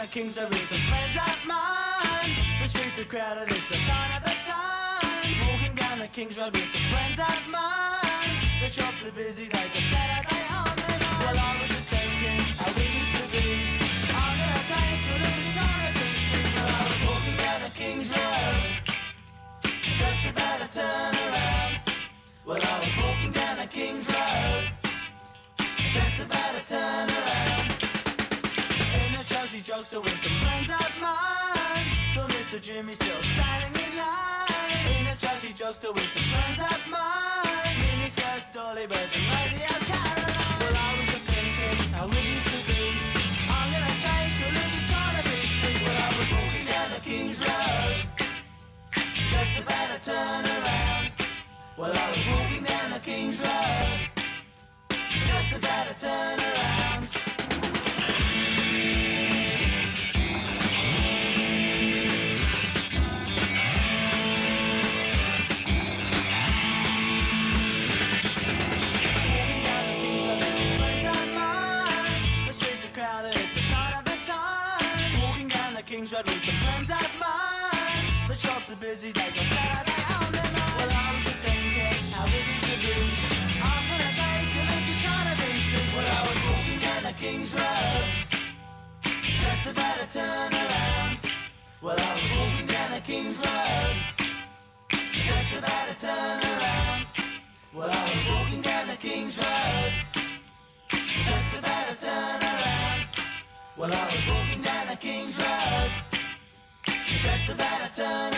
the King's Road with some friends of mine. The streets are crowded, it's a sign of the times. Walking down the King's Road with some friends of mine. The shops are busy, they can Saturday on their mind. Well, I was just thinking how we used to be. I'm gonna take a look at the corner of King Street. Well, I was walking down the King's Road, just about to turn around. Well, I was walking down the King's Road, just about to turn around. In the Chelsea drugstore with some friends of mine. Saw Mr. Jimmy still standing in line. In the Chelsea drugstore with some friends of mine. Mini skirts, Dolly Bird and Radio Caroline. Well, I was just thinking how we used to be. I'm gonna take a look at Carnaby Street. Well, I was walking down the King's Road, just about to turn around. Well, I was walking down the King's Road, just about to turn around. Walking down the King's Road with some friends of mine. The streets are crowded, it's a sign of the time. Walking down the King's Road with some friends of mine. The shops are busy, they got Saturday on their mind. Well, I was just thinking how it used to be. I'm gonna take a look at Carnaby Street. Well, I was walking down the King's Road, just about to turn around. Well, I was walking down the King's Road, just about to turn around. Well, I was walking down the King's Road, just about to turn around. Well, I was walking down the King's Road, just about to turn